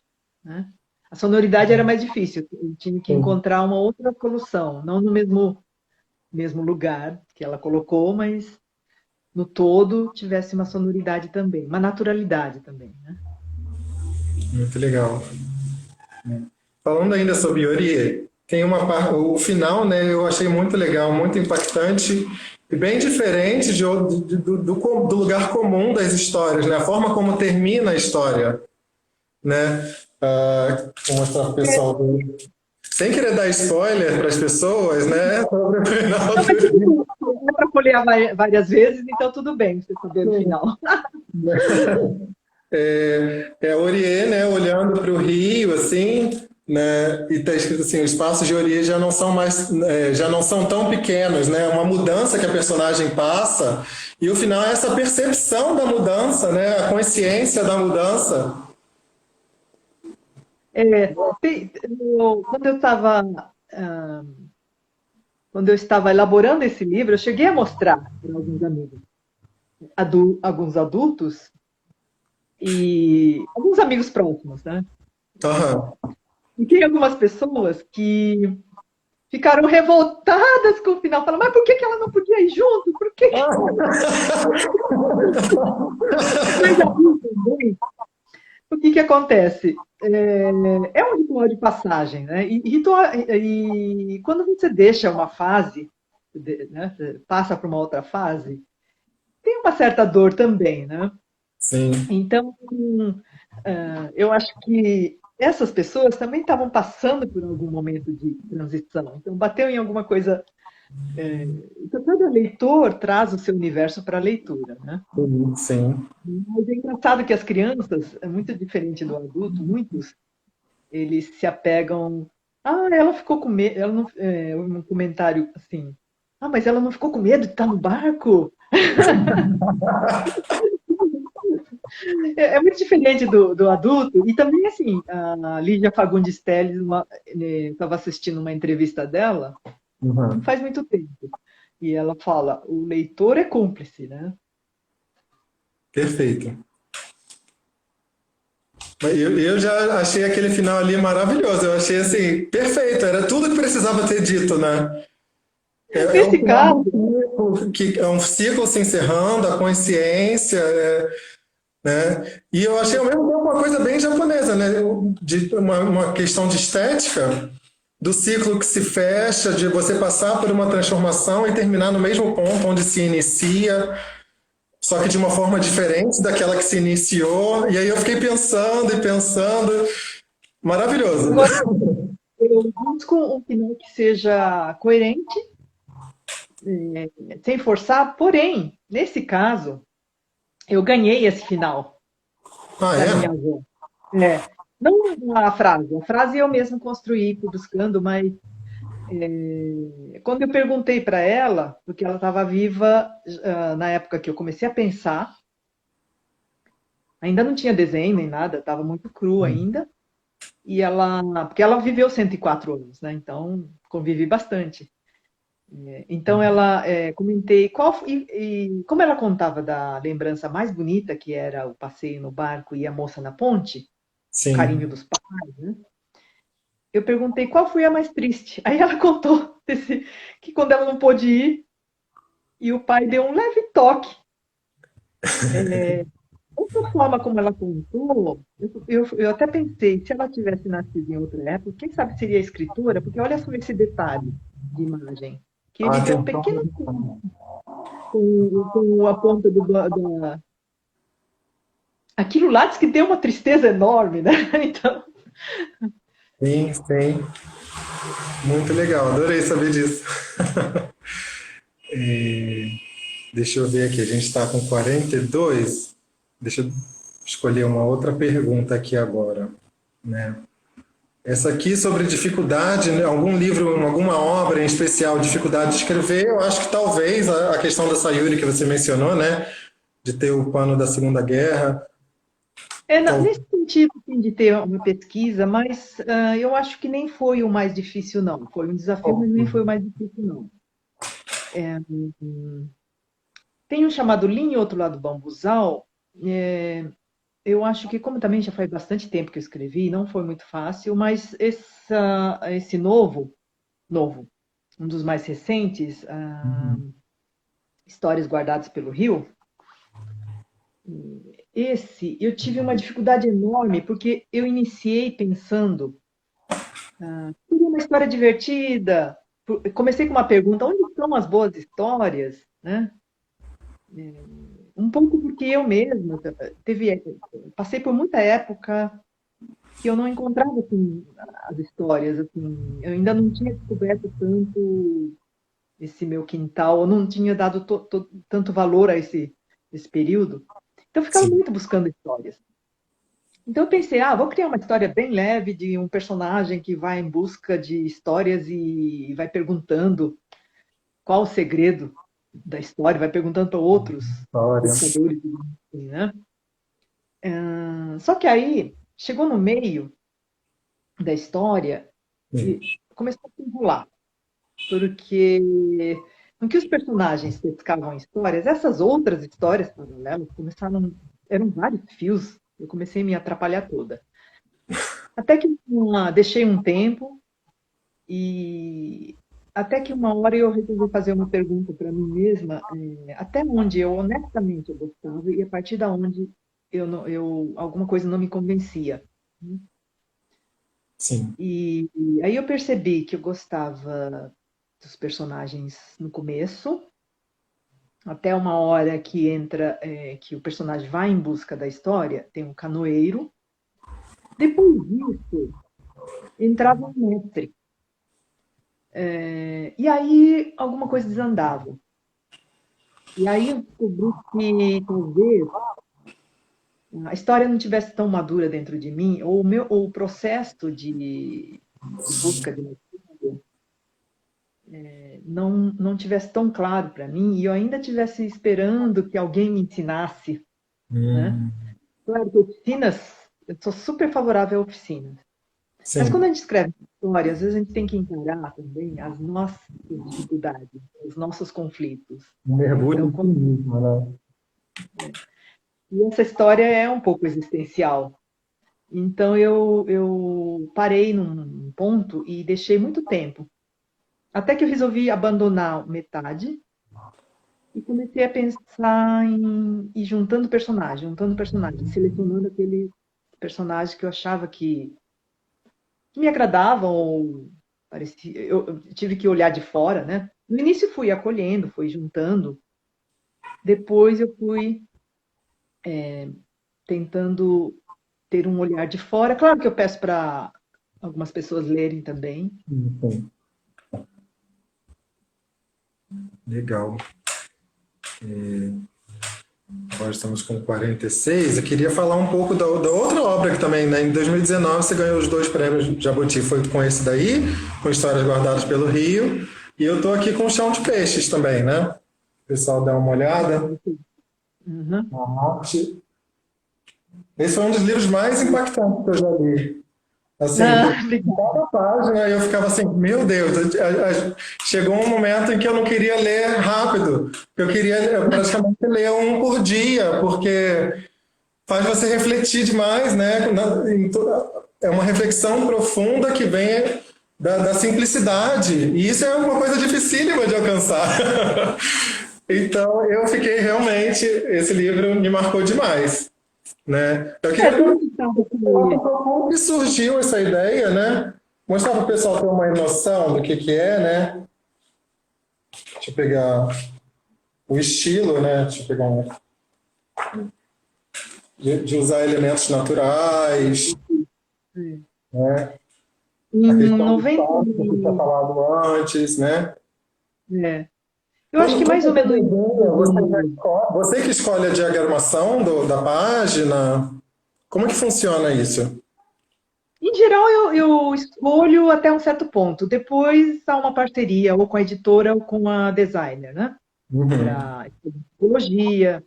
Né? A sonoridade era mais difícil. Eu tinha que encontrar uma outra solução, não no mesmo lugar que ela colocou, mas no todo tivesse uma sonoridade também, uma naturalidade também. Né? Muito legal. Falando ainda sobre Orie, tem o final, né? Eu achei muito legal, muito impactante e bem diferente do lugar comum das histórias, né? A forma como termina a história, né? Vou mostrar para o pessoal. Sem querer dar spoiler para as pessoas, né? Sobre o final não é para folhear várias vezes, então tudo bem você saber o final. É Orie, né? Olhando para o rio, assim, né? E está escrito assim: os espaços de Orie já não são mais, já não são tão pequenos, né? Uma mudança que a personagem passa e o final é essa percepção da mudança, né? A consciência da mudança. Quando eu estava elaborando esse livro, eu cheguei a mostrar para alguns amigos, alguns adultos e alguns amigos próximos, né? E tem algumas pessoas que ficaram revoltadas com o final, falaram, mas por que ela não podia ir junto? Por que? Mas também, o que acontece? É um ritual de passagem, né? E quando você deixa uma fase, né, passa para uma outra fase, tem uma certa dor também, né? Sim. Então, eu acho que essas pessoas também estavam passando por algum momento de transição. Então, bateu em alguma coisa Então, cada leitor traz o seu universo para a leitura, né? Sim. Mas é engraçado que as crianças, é muito diferente do adulto, muitos, eles se apegam. Ah, ela ficou com medo. Ela não, um comentário assim. Ah, mas ela não ficou com medo de estar no barco? É muito diferente do adulto. E também, assim, a Lídia Fagundes Telles estava assistindo uma entrevista dela, não Uhum. faz muito tempo. E ela fala: o leitor é cúmplice, né? Perfeito. Eu já achei aquele final ali maravilhoso. Eu achei assim, perfeito. Era tudo que precisava ter dito, né? É um Nesse final de caso, ciclo, que é um ciclo se encerrando, a consciência, né? E eu achei ao mesmo tempo uma coisa bem japonesa, né? De uma questão de estética, do ciclo que se fecha, de você passar por uma transformação e terminar no mesmo ponto onde se inicia, só que de uma forma diferente daquela que se iniciou. E aí eu fiquei pensando e pensando. Maravilhoso. agora eu busco um final que seja coerente, sem forçar, porém, nesse caso, eu ganhei esse final Ah, da minha é? avó. É, não a frase eu mesmo construí, fui buscando, mas quando eu perguntei para ela, porque ela estava viva na época que eu comecei a pensar, ainda não tinha desenho nem nada, estava muito cru ainda, e porque ela viveu 104 anos, né? Então convivi bastante. Então ela comentei e como ela contava da lembrança mais bonita, que era o passeio no barco e a moça na ponte, o carinho Sim. dos pais, né? Eu perguntei qual foi a mais triste. Aí ela contou que quando ela não pôde ir, e o pai deu um leve toque. Outra forma como ela contou, eu até pensei, se ela tivesse nascido em outra época, quem sabe seria escritora, porque olha só esse detalhe de imagem, que ele Ah, vê tem. um pequeno com a ponta da. Aquilo lá diz que deu uma tristeza enorme, né? Então, Sim, sim. Muito legal. Adorei saber disso. Deixa eu ver aqui. A gente está com 42. Deixa eu escolher uma outra pergunta aqui agora, né? Essa aqui sobre dificuldade, né? Algum livro, alguma obra em especial, dificuldade de escrever, eu acho que talvez a questão da Sayuri que você mencionou, né? De ter o pano da Segunda Guerra. Tal... nesse sentido assim, de ter uma pesquisa, mas eu acho que nem foi o mais difícil, não. Foi um desafio, mas nem foi o mais difícil, não. Tem um chamado Linha e outro lado do bambuzal. Eu acho que, como também já faz bastante tempo que eu escrevi, não foi muito fácil, mas esse novo, um dos mais recentes, Histórias Guardadas pelo Rio, esse eu tive uma dificuldade enorme, porque eu iniciei pensando, queria uma história divertida. Comecei com uma pergunta: onde estão as boas histórias? Né? Um pouco porque eu mesma passei por muita época que eu não encontrava assim, as histórias. Assim, eu ainda não tinha descoberto tanto esse meu quintal, eu não tinha dado tanto valor a esse período. Então, eu ficava Sim, muito buscando histórias. Então, eu pensei, vou criar uma história bem leve de um personagem que vai em busca de histórias e vai perguntando qual o segredo da história, vai perguntando para outros história. buscadores, assim, né? Só que aí, chegou no meio da história Sim, e começou a se enrolar, porque no que os personagens pescavam histórias, essas outras histórias paralelas começaram, eram vários fios, eu comecei a me atrapalhar toda. Até que deixei um tempo e até que uma hora eu resolvi fazer uma pergunta para mim mesma, até onde eu honestamente eu gostava e a partir da onde alguma coisa não me convencia. sim, E aí eu percebi que eu gostava dos personagens no começo, até uma hora que entra, que o personagem vai em busca da história, tem um canoeiro. Depois disso, entrava um mestre. E aí alguma coisa desandava. E aí eu descobri que talvez a história não tivesse tão madura dentro de mim, ou o processo de busca de leitura não tivesse tão claro para mim, e eu ainda estivesse esperando que alguém me ensinasse, né? Hum, Claro que oficinas, eu sou super favorável a oficinas. Mas quando a sim, gente escreve história, às vezes a gente tem que encarar também as nossas dificuldades, os nossos conflitos. um mergulho Então, em si mesmo, né? e essa história é um pouco existencial. Então, eu parei num ponto e deixei muito tempo. Até que eu resolvi abandonar metade e comecei a pensar em ir juntando personagem, selecionando aquele personagem que eu achava que me agradavam ou parecia. Eu tive que olhar de fora, né? No início fui acolhendo, fui juntando. Depois eu fui tentando ter um olhar de fora. Claro que eu peço para algumas pessoas lerem também. Sim, legal. Agora estamos com 46. Eu queria falar um pouco da outra obra que também, né? Em 2019 você ganhou os 2 prêmios Jabuti. Foi com esse daí, com Histórias Guardadas pelo Rio. E eu estou aqui com o Chão de Peixes também, né? O pessoal dá uma olhada. Uhum. A arte. Esse foi um dos livros mais impactantes que eu já li. Assim, Ah, porque obrigada. cada página eu ficava assim, meu Deus, chegou um momento em que eu não queria ler rápido, eu queria praticamente ler um por dia, porque faz você refletir demais, né? É uma reflexão profunda que vem da simplicidade, e isso é uma coisa dificílima de alcançar. Então, eu fiquei realmente, esse livro me marcou demais, né? Eu queria Todo mundo sabe que. como que surgiu essa ideia, né? Mostrar para o pessoal ter uma noção do que é, né? Deixa eu pegar o estilo, né? Deixa eu pegar de usar elementos naturais, né? A Em questão do 90. espaço que você tinha falado antes, né? É, eu acho que Quando mais ou você menos desenha, você que escolhe a diagramação da página, como é que funciona isso? em geral, eu escolho até um certo ponto. Depois há uma parceria, ou com a editora ou com a designer, né? Uhum. Para psicologia.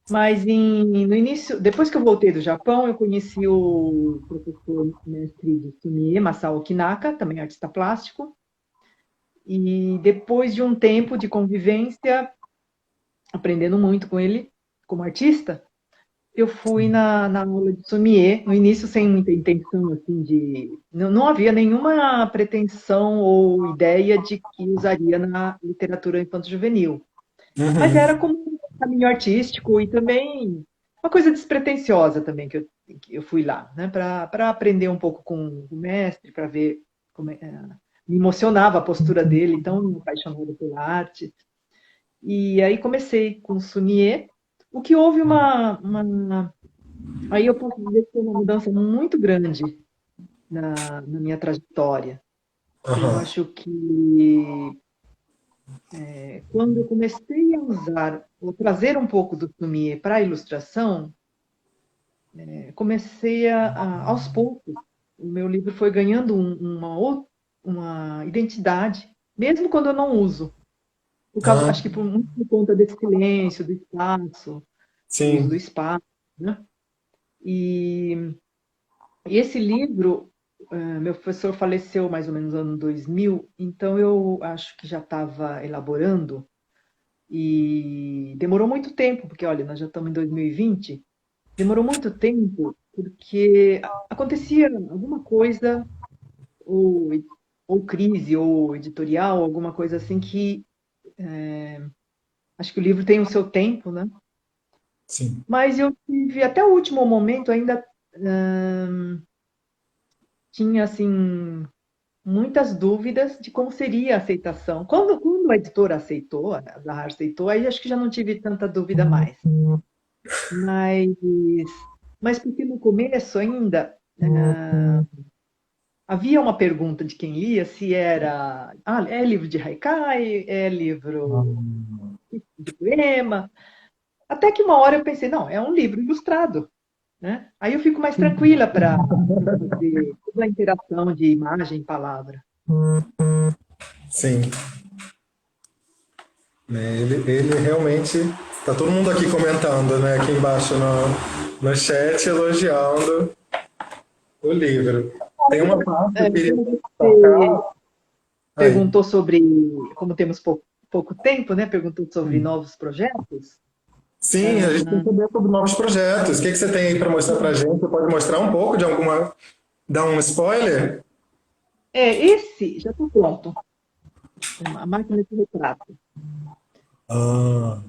Mas no início, depois que eu voltei do Japão, eu conheci o professor mestre de Sumie, Masao Kinaka, também artista plástico. E depois de um tempo de convivência, aprendendo muito com ele como artista, eu fui na aula de Sumie, no início sem muita intenção, assim, não havia nenhuma pretensão ou ideia de que usaria na literatura infanto-juvenil. Mas era Uhum. como um caminho artístico e também uma coisa despretensiosa também que eu fui lá, né, para aprender um pouco com o mestre, para ver como me emocionava a postura dele, tão apaixonado pela arte. E aí comecei com o Sunier, o que houve aí eu posso dizer que foi uma mudança muito grande na minha trajetória. Eu Aham. acho que quando eu comecei a usar, ou trazer um pouco do Sumie para a ilustração, comecei aos poucos, o meu livro foi ganhando uma identidade, mesmo quando eu não uso. Ah, Acho que muito por conta desse silêncio, do espaço, do uso do sim. espaço, né? E, e esse livro, meu professor faleceu mais ou menos no ano 2000, então eu acho que já estava elaborando e demorou muito tempo, porque olha, nós já estamos em 2020, demorou muito tempo porque acontecia alguma coisa, ou, ou crise, ou editorial, alguma coisa assim que acho que o livro tem o seu tempo, né? Sim. Mas eu tive até o último momento ainda tinha assim muitas dúvidas de como seria a aceitação. Quando a editora aceitou, a Zahar aceitou, aí acho que já não tive tanta dúvida mais. Mas, mas porque no começo ainda havia uma pergunta de quem lia se era, é livro de haikai, é livro de poema. Até que uma hora eu pensei, não, é um livro ilustrado, né? Aí eu fico mais tranquila para fazer toda a interação de imagem e palavra. Sim. Né, ele realmente. Tá todo mundo aqui comentando, né? Aqui embaixo no chat, elogiando o livro. Tem uma parte que eu queria Como você destacar. Aí. perguntou sobre, como temos pouco tempo, né? Perguntou sobre novos projetos. Sim, a gente tem que saber sobre novos projetos. O que que você tem aí para mostrar para a gente? Você pode mostrar um pouco de alguma. Dar um spoiler? Esse já está pronto. A máquina de retrato. Ah,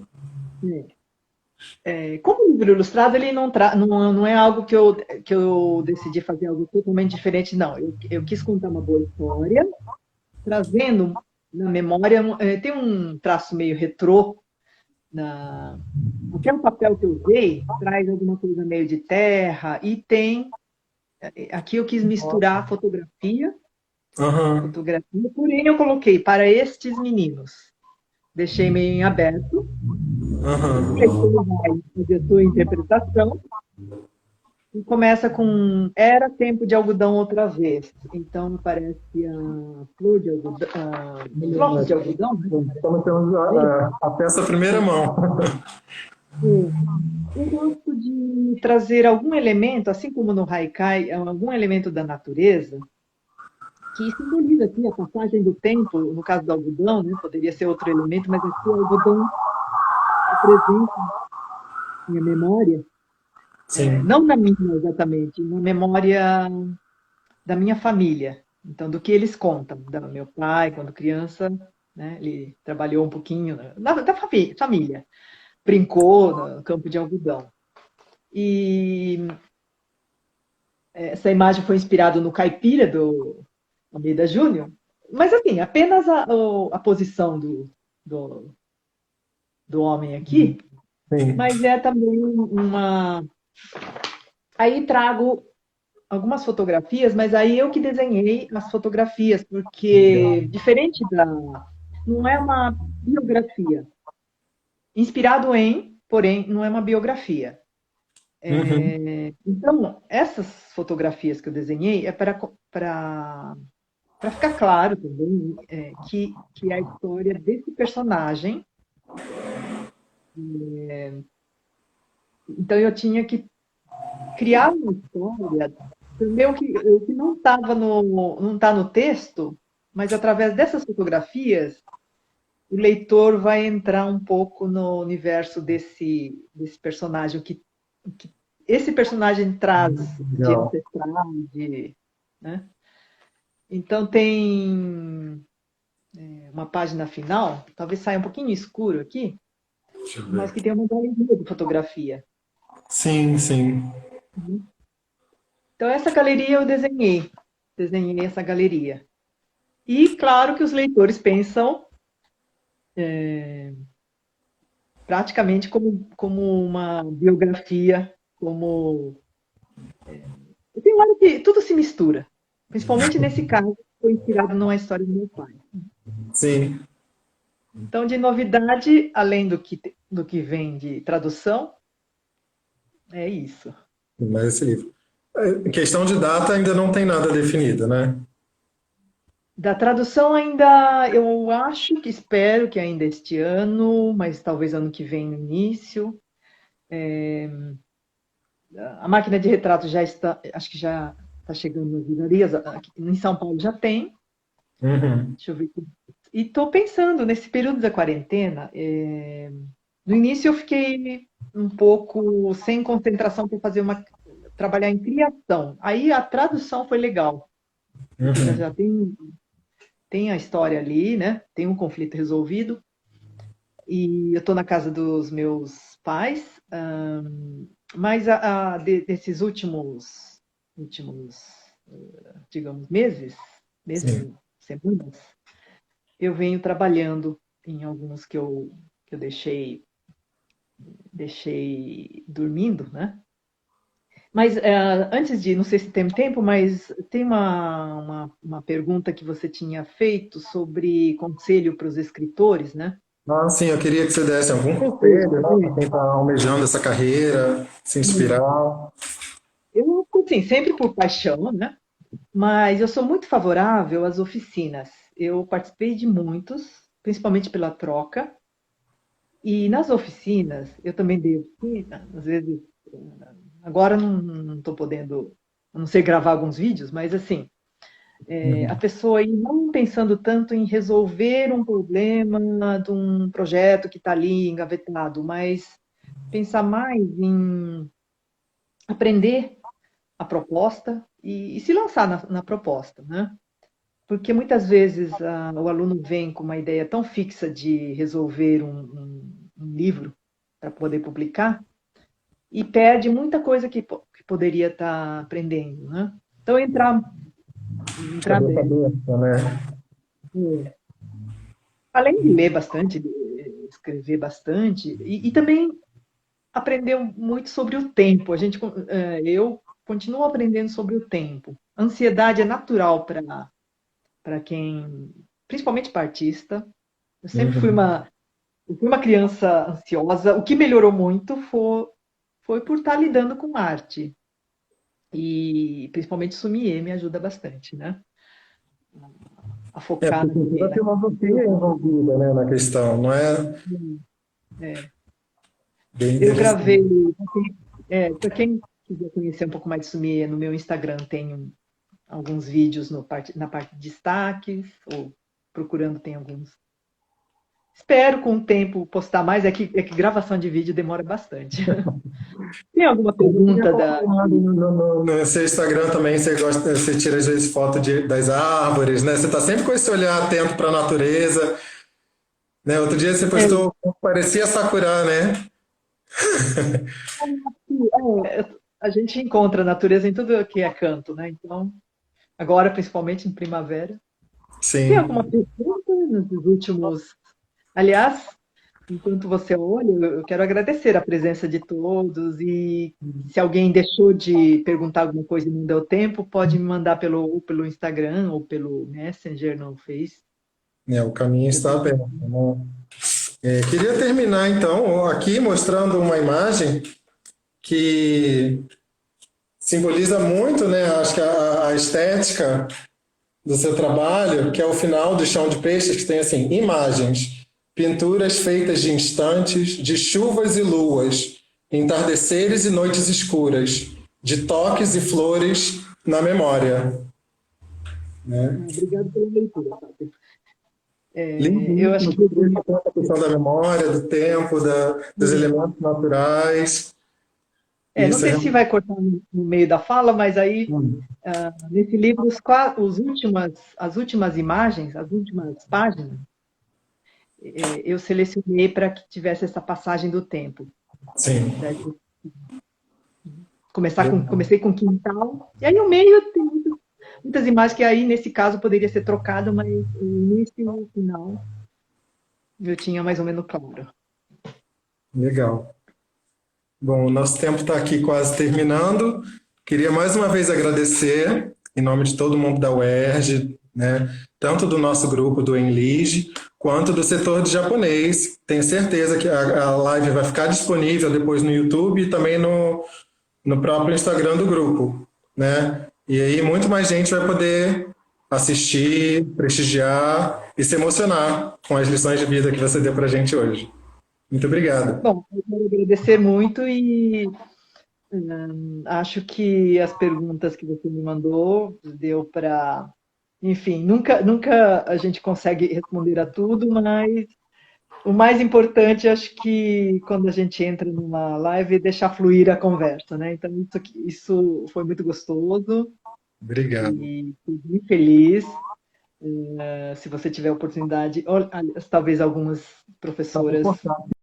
Como o livro ilustrado, ele não é algo que eu decidi fazer algo totalmente diferente, não. Eu quis contar uma boa história, trazendo na memória, tem um traço meio retrô, até o papel que eu usei traz alguma coisa meio de terra, e tem, aqui eu quis misturar aham, fotografia, porém eu coloquei para estes meninos. Deixei meio em aberto, o aham. leitor vai fazer a sua interpretação, e começa com Era tempo de algodão outra vez. Então aparece a flor de algodão, flocos de algodão, né? Estamos tendo a peça primeira mão. Eu gosto de trazer algum elemento, assim como no Haikai, algum elemento da natureza, que simboliza aqui a passagem do tempo, no caso do algodão, né? Poderia ser outro elemento, mas aqui o algodão representa minha memória, Sim. não na minha exatamente, na memória da minha família. Então, do que eles contam, do meu pai, quando criança, né, ele trabalhou um pouquinho da família, brincou no campo de algodão. E essa imagem foi inspirada no Caipira, do Almeida Júnior, mas assim, apenas a posição do, do homem aqui, Sim. mas é também uma. Aí trago algumas fotografias, mas aí eu que desenhei as fotografias, porque diferente não é uma biografia. Inspirado em, porém, não é uma biografia. Uhum. Então, essas fotografias que eu desenhei é para ficar claro também que é a história desse personagem. Então, eu tinha que criar uma história também o que não estava não está no texto, mas através dessas fotografias o leitor vai entrar um pouco no universo desse personagem, o que esse personagem traz de Legal. ancestral, né? Então tem uma página final, talvez saia um pouquinho escuro aqui, Deixa eu mas ver. que tem uma galeria de fotografia. Sim, sim. Então essa galeria eu desenhei essa galeria. E claro que os leitores pensam praticamente como uma biografia, como tem uma hora que tudo se mistura, principalmente nesse caso, que foi inspirado numa história do meu pai. Sim. Então, de novidade, além do que vem de tradução, é isso. Mas esse livro. Em questão de data ainda não tem nada definido, né? Da tradução ainda, eu acho que espero que ainda este ano, mas talvez ano que vem no início. A máquina de retrato já está, acho que já está chegando nas livrarias. Aqui em São Paulo já tem. Uhum. Deixa eu ver. E estou pensando, nesse período da quarentena, no início eu fiquei um pouco sem concentração para trabalhar em criação. Aí a tradução foi legal, porque já Uhum. tem a história ali, né? Tem um conflito resolvido. E eu estou na casa dos meus pais, mas desses últimos, digamos, meses, Sim. semanas, eu venho trabalhando em alguns que eu deixei dormindo, né? Mas antes de, não sei se tem tempo, mas tem uma pergunta que você tinha feito sobre conselho para os escritores, né? Ah, sim, eu queria que você desse algum conselho, né, para quem está almejando essa carreira, se inspirar. Eu, assim, sempre por paixão, né? Mas eu sou muito favorável às oficinas. Eu participei de muitos, principalmente pela troca. E nas oficinas, eu também dei oficina, às vezes, agora não estou podendo, a não sei gravar alguns vídeos, mas assim, a Uhum. pessoa aí não pensando tanto em resolver um problema de um projeto que está ali engavetado, mas pensar mais em aprender a proposta e se lançar na proposta, né? Porque muitas vezes o aluno vem com uma ideia tão fixa de resolver um livro para poder publicar e perde muita coisa que poderia estar aprendendo, né? Então, entrar Cabeça aberta, né? além de ler bastante, de escrever bastante, e também aprender muito sobre o tempo. Eu continuo aprendendo sobre o tempo. Ansiedade é natural para quem, principalmente para artista. Eu sempre fui Uhum. uma criança ansiosa. O que melhorou muito foi por estar lidando com arte. E principalmente Sumie me ajuda bastante, né? A É, focar porque tem toda a naquilo filosofia que envolvida, né, na questão, não é é. bem Eu gravei, interessante. para quem quiser conhecer um pouco mais de Sumie, no meu Instagram tem alguns vídeos na parte de destaques, ou procurando tem alguns. Espero com o tempo postar mais, é que gravação de vídeo demora bastante. Tem alguma Eu tinha pergunta acompanhado no seu Instagram também, você gosta, você tira às vezes foto das árvores, né? Você está sempre com esse olhar atento para a natureza, né? Outro dia você é, postou, parecia Sakura, né? a gente encontra a natureza em tudo que é canto, né? Então, agora, principalmente em primavera. Tem alguma Sim. pergunta nos últimos. Aliás, enquanto você olha, eu quero agradecer a presença de todos e se alguém deixou de perguntar alguma coisa e não deu tempo, pode me mandar ou pelo Instagram ou pelo Messenger no Face. É, o caminho está aberto, né? Queria terminar então aqui mostrando uma imagem que simboliza muito, né? Acho que a estética do seu trabalho, que é o final do Chão de Peixes, que tem assim, imagens, pinturas feitas de instantes, de chuvas e luas, entardeceres e noites escuras, de toques e flores na memória. Né? Obrigado pela leitura, Fábio. Eu acho Lindíssimo, que tudo isso conta a questão da memória, do tempo, dos elementos naturais. não Isso é sei se realmente. vai cortar no meio da fala, mas aí nesse livro as últimas imagens, as últimas páginas, eu selecionei para que tivesse essa passagem do tempo. Sim. Daí comecei com quintal, e aí no meio tem muitas imagens que aí, nesse caso, poderia ser trocado, mas o início e o final eu tinha mais ou menos claro. Legal. Bom, o nosso tempo está aqui quase terminando. Queria mais uma vez agradecer, em nome de todo mundo da UERJ, né, tanto do nosso grupo do Enlige, quanto do setor de japonês. Tenho certeza que a live vai ficar disponível depois no YouTube e também no próprio Instagram do grupo, né? E aí muito mais gente vai poder assistir, prestigiar e se emocionar com as lições de vida que você deu para a gente hoje. Muito obrigado. Bom, eu quero agradecer muito e acho que as perguntas que você me mandou deu para. Enfim, nunca a gente consegue responder a tudo, mas o mais importante, acho que quando a gente entra numa live, é deixar fluir a conversa, né? Então, isso foi muito gostoso Obrigado. e fui muito feliz. Se você tiver oportunidade, talvez algumas Tá professoras confortável.